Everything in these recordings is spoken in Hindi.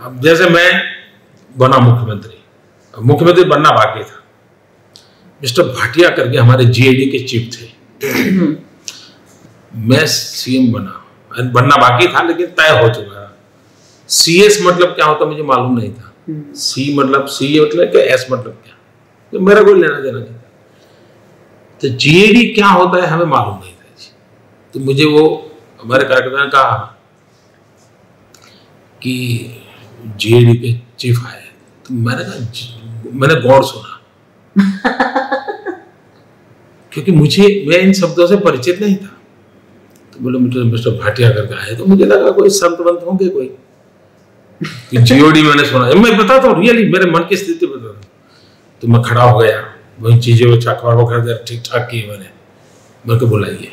अब जैसे मैं बना मुख्यमंत्री बनना बाकी था। मिस्टर भाटिया करके हमारे जीएडी के चीफ थे। मैं सीएम बनना बाकी था, लेकिन तय हो चुका था। सीएस मतलब क्या होता मुझे मालूम नहीं था। सी मतलब क्या, एस मतलब क्या, तो मेरा कोई लेना देना नहीं था। तो जीएडी क्या होता है हमें मालूम नहीं था जी। तो मुझे वो हमारे कार्यकर्ता ने कहा कि जीएडी के चीफ आए, तो मैंने गौर सुना क्योंकि मैं इन शब्दों से परिचित नहीं था। तो बोले मिस्टर भाटिया करके आए, तो मुझे लगा कोई संत वंत होंगे कोई। जीओडी मैंने सुना, मैं बताता हूँ रियली मेरे मन की स्थिति बताता हूँ। तो मैं खड़ा हो गया, वही चीजें वो चखवा वगैरह ठीक ठाक की मैंने को बुलाइए।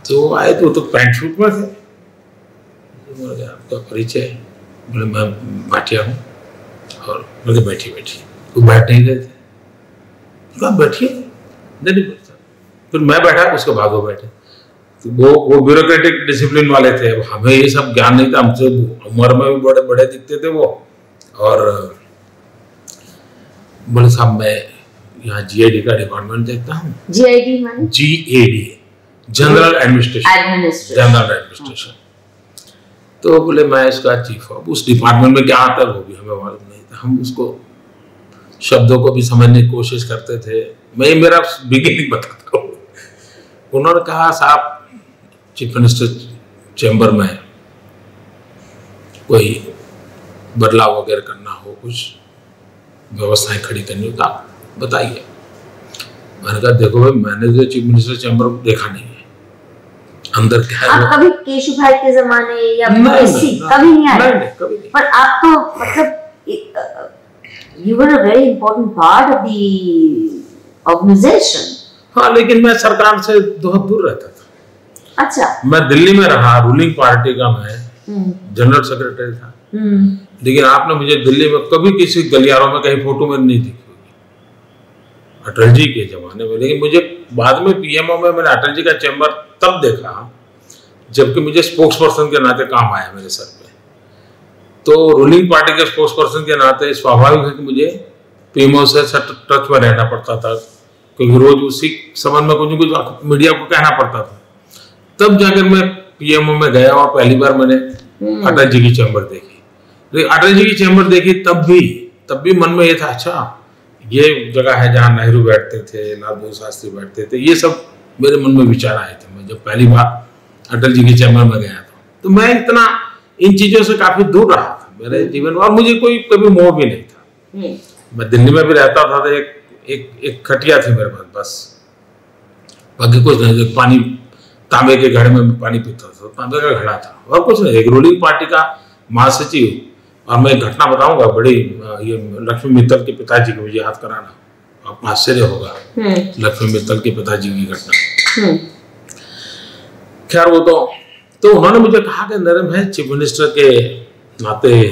तो आए तो पैंट शूट में थे। बोले आपका परिचय? बोले मैं भाटिया हूँ। और बोले बैठिए। वो बैठ नहीं रहे थे। बैठिए, नहीं बैठता। फिर मैं बैठा, उसके बाद वो बैठे। तो वो ब्यूरोक्रेटिक डिसिप्लिन वाले थे। हमें ये सब ज्ञान नहीं था, हमसे उम्र में भी बड़े बड़े दिखते थे वो। और बोले साहब मैं यहाँ जीएडी का डिपार्टमेंट देखता हूँ। जीएडी माने? GAD general administration. तो बोले मैं इसका चीफ हूँ। उस डिपार्टमेंट में क्या आता है वो भी हमें मालूम नहीं था। हम उसको शब्दों को भी समझने की कोशिश करते थे। मैं मेरा बिगिनिंग बताता हूँ। उन्होंने कहा साहब चीफ मिनिस्टर चैम्बर में कोई बदलाव वगैरह करना हो, कुछ व्यवस्थाएं खड़ी करनी हो तो आप बताइए। मैंने कहा देखो भाई, मैंने जो चीफ मिनिस्टर चैम्बर देखा नहीं है, अंदर क्या है। आप कभी केशु भाई के जमाने या कभी नहीं आए? नहीं, कभी नहीं। पर आप तो मतलब you were a very important part of the organization. हाँ, लेकिन मैं सरकार से बहुत दूर रहता था। अच्छा। मैं दिल्ली में रहा, रूलिंग पार्टी का मैं जनरल सेक्रेटरी था। लेकिन आपने मुझे दिल्ली में कभी किसी गलियारों में कहीं फोटो में नहीं देखी होगी, अटल जी के जमाने में। लेकिन मुझे बाद में पीएमओ में मैंने अटल जी का चैम्बर तब देखा जबकि मुझे स्पोक्स पर्सन के नाते काम आया मेरे सर पे। तो रूलिंग पार्टी के स्पोक्स पर्सन के नाते स्वाभाविक है कि मुझे पीएमओ से टच में रहना पड़ता था, क्योंकि रोज उसी संबंध में कुछ मीडिया को कहना पड़ता था। तब जाकर मैं पीएमओ में गया और पहली बार मैंने अटल जी की चैम्बर देखी। अटल जी की चैम्बर देखी तब भी मन में ये था, अच्छा ये जगह है जहाँ नेहरू बैठते थे, लाल बहादुर शास्त्री बैठते थे। ये सब मेरे मन में विचार आए थे मैं जब पहली बार अटल जी की चैम्बर में गया था। तो मैं इतना इन चीजों से काफी दूर रहा था मेरे जीवन में, और मुझे कोई कभी मोह भी नहीं था। मैं दिल्ली में भी रहता था तो एक खटिया थी मेरे पास, बस बाकी कुछ नहीं। पानी तांबे के घड़े में पानी पीता था, तांबे का घड़ा था, और कुछ नहीं। एक रूलिंग पार्टी का महासचिव। और मैं एक घटना बताऊंगा बड़ी, ये लक्ष्मी मित्तल के पिताजी को मुझे याद कराना, आपको आश्चर्य होगा। लक्ष्मी मित्तल के पिताजी की घटना। खैर वो तो उन्होंने मुझे कहा कि नरेंद्र भाई चीफ मिनिस्टर के नाते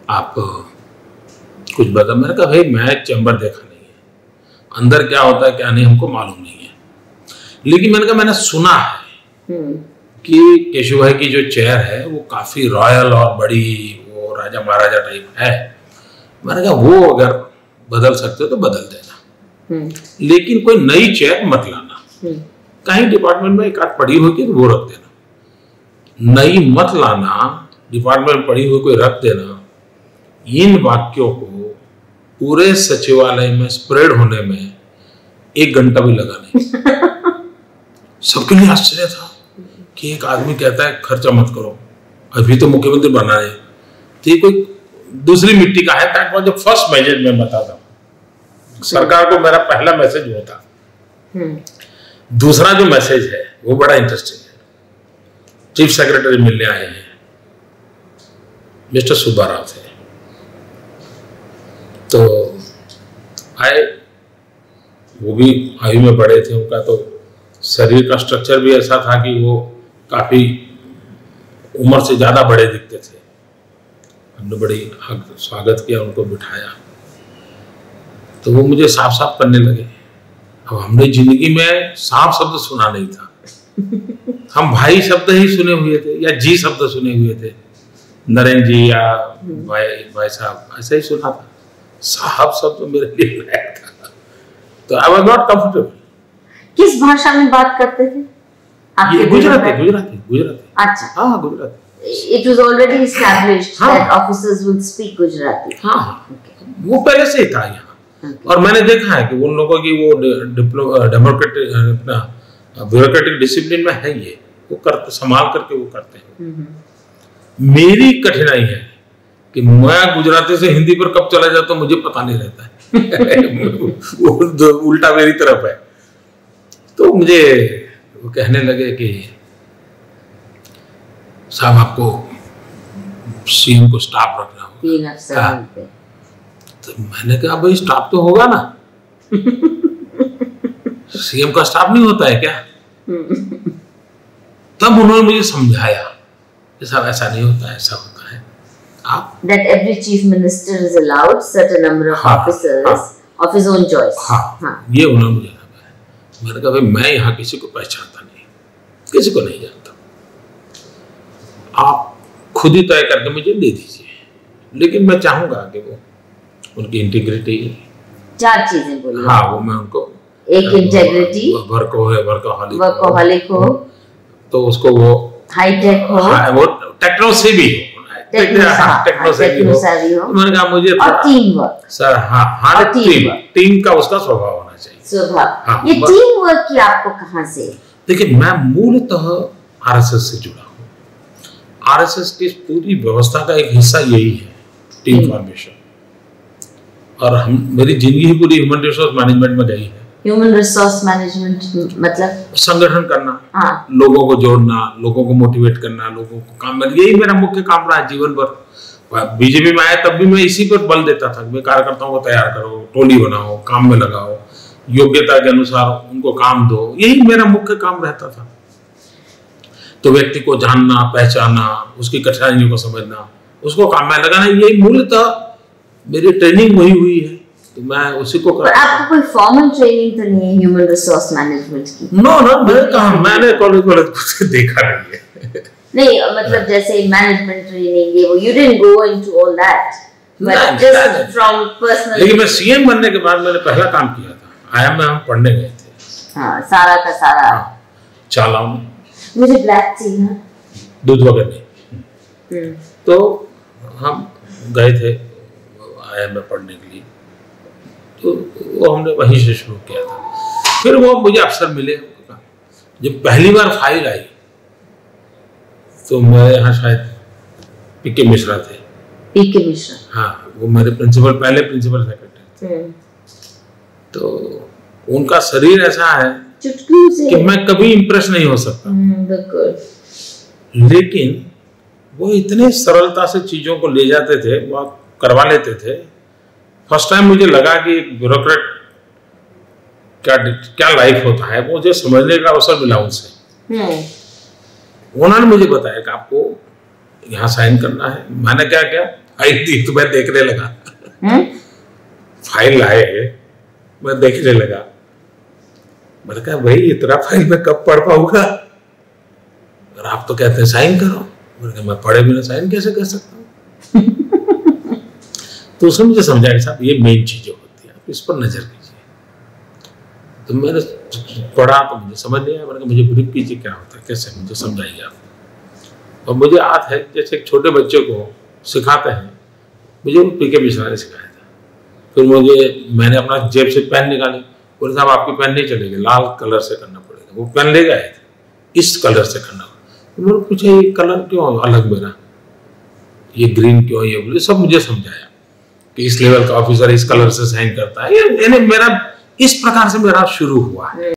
आप कुछ बता। मैंने कहा भाई मैं चैम्बर देखा नहीं है, अंदर क्या होता है क्या नहीं हमको मालूम नहीं है। लेकिन मैंने कहा मैंने सुना है कि केशु भाई की जो चेयर है वो काफी रॉयल और बड़ी, वो राजा महाराजा टाइप है। मैंने कहा वो अगर बदल सकते हो तो बदल देना, लेकिन कोई नई चेयर मत लाना। कहीं डिपार्टमेंट में एक आध पड़ी होगी तो वो रख देना, नई मत लाना। डिपार्टमेंट में पड़ी हुई कोई रख देना। इन वाक्यों को पूरे सचिवालय में स्प्रेड होने में 1 घंटा भी लगा नहीं। सबके लिए आश्चर्य था कि एक आदमी कहता है खर्चा मत करो, अभी तो मुख्यमंत्री बना है, तो ये कोई दूसरी मिट्टी का है। That was the first message मैं बताता हूँ। सरकार को मेरा पहला मैसेज वो था। दूसरा जो मैसेज है वो बड़ा इंटरेस्टिंग है। चीफ सेक्रेटरी मिलने आए हैं, मिस्टर सुब्बाराव थे। तो आए, वो भी आयु में बड़े थे, उनका तो शरीर का स्ट्रक्चर भी ऐसा था कि वो काफी उम्र से ज्यादा बड़े दिखते थे। हमने बड़ी स्वागत किया, उनको बिठाया, तो वो मुझे साफ साफ करने लगे। अब हमने जिंदगी में साफ शब्द सुना नहीं था। हम भाई शब्द ही सुने हुए थे या जी शब्द सुने हुए थे, नरेंद्र जी या भाई साहब, ऐसा ही सुना था। साहब सब तो मेरे लिए नया था, तो आई वाज नॉट कंफर्टेबल। किस भाषा में बात करते थे? ये गुजराती। अच्छा, हाँ, Gujarati. It was already established that officers will speak Gujarati. हाँ, वो पहले से ही था यहाँ। और मैंने देखा है कि उन लोगों की वो डेमोक्रेटिक अपना ब्यूरोक्रेटिक डिसिप्लिन में है, ये वो करते, संभाल करके वो करते हैं। मेरी कठिनाई है कि मैं गुजराती से हिंदी पर कब चला जाता हूँ मुझे पता नहीं रहता है। वो उल्टा मेरी तरफ है। तो मुझे वो कहने लगे कि साहब आपको सीएम को स्टाफ रखना होगा। तो मैंने कहा भाई स्टाफ तो होगा ना, सीएम का स्टाफ नहीं होता है क्या? तब उन्होंने मुझे समझाया कि साहब ऐसा नहीं होता, ऐसा होता है। आप that every chief minister is allowed certain number of officers of his own choice. हाँ, ये उन्होंने मुझे बताया। मैंने कहा भाई मैं यहाँ किसी को पहचानता नहीं, किसी को नहीं जानता, आप खुद ही तय करके मुझे दे दीजिए। लेकिन मैं चाहूंगा कि वो उनकी इंटीग्रिटी, 4 चीजें बोली। हाँ, वो मैं उनको, एक इंटेग्रिटी, वर्कहोलिक हो, तो उसको वो हाईटेक हो, वो टेक्नो से भी हो, टेक्नो से भी हो। मैंने कहा मुझे और टीम वर्क सर, हाँ, टीम का उसका स्वभाव होना चाहिए। स्वभाव, ये टीम वर्क की आपको कहाँ से? देखिए मैं मूलतः आरएसएस से जुड़ा हूँ। आरएसएस की पूरी व्यवस्था का एक हिस्सा यही है, टीम फॉर्मेशन। और मेरी जिंदगी ही पूरी ह्यूमन रिसोर्स मैनेजमेंट में गई है। ह्यूमन रिसोर्स मैनेजमेंट मतलब संगठन करना, लोगों को जोड़ना, लोगों को मोटिवेट करना, लोगों को काम में, यही मेरा मुख्य काम रहा है जीवन भर। बीजेपी में आया तब भी मैं इसी पर बल देता था कि कार्यकर्ताओं को तैयार करो, टोली बनाओ, काम में लगाओ, योग्यता के अनुसार उनको काम दो, यही मेरा मुख्य काम रहता था। तो व्यक्ति को जानना, पहचानना, उसकी कठिनाइयों को समझना, उसको काम में लगाना, यही मूलतः मेरी ट्रेनिंग वही हुई है, तो मैं उसी को करता। आपको कोई फॉर्मल ट्रेनिंग तो नहीं है ह्यूमन रिसोर्स मैनेजमेंट की? मैंने कॉलेज कुछ देखा नहीं है। नहीं, मतलब जैसे मैनेजमेंट ट्रेनिंग ये वो, you didn't go into all that, but just from personal। लेकिन मैं सीएम बनने के बाद मैंने पहला काम किया था, आईएम में हम पढ़ने गए थे। हाँ, सारा का सारा चालाओं में। मुझे ब्लैक टी ना, दूध वगैरह नहीं। तो हम गए थे आईएम में पढ़ने के लिए, तो वो हमने वहीं से शुरू किया था। फिर वो मुझे अवसर मिले, जब पहली बार फाइल आई तो मैं यहाँ शायद पीके मिश्रा थे। पीके मिश्रा, हाँ, वो मेरे पहले प्रिंसिपल सेक्रेटरी थे। तो उनका शरीर ऐसा है कि मैं कभी इम्प्रेस नहीं हो सकता, लेकिन वो इतने सरलता से चीजों को ले जाते थे, वो करवा लेते थे। फर्स्ट टाइम मुझे लगा कि एक ब्यूरोक्रेट क्या लाइफ होता है, वो मुझे समझने का अवसर मिला उनसे। उन्होंने मुझे बताया कि आपको यहाँ साइन करना है। मैंने क्या किया, फाइल दी तो मैं देखने लगा। फाइल लाए, मैं देखने लगा। मैंने कहा भाई इतना फाइल मैं कब पढ़ पाऊंगा, और आप तो कहते हैं साइन करो। मैंने कहा मैं पढ़े बिना साइन कैसे कर सकता हूँ? तो उसने मुझे समझाया कि साहब ये मेन चीजें होती है, आप इस पर नजर कीजिए। तो मैंने पढ़ा तो मुझे समझ नहीं आया। मैंने कहा मुझे ब्रीफ कीजिए क्या होता है, कैसे, मुझे समझाइए आप। और मुझे याद है जैसे एक छोटे बच्चे को सिखाते हैं, मुझे पीके मिश्रा ने सिखाया था। फिर मैंने अपना जेब से पेन निकाली, बोले साहब आपकी पेन नहीं चलेगी, लाल कलर से करना पड़ेगा। वो पेन ले गए थे, इस कलर से करना। तो मैंने पूछा ये कलर क्यों अलग मेरा, ये ग्रीन क्यों, ये ब्लू, सब मुझे समझाया कि इस लेवल का ऑफिसर इस कलर से साइन करता है। यानी मेरा इस प्रकार से मेरा शुरू हुआ है।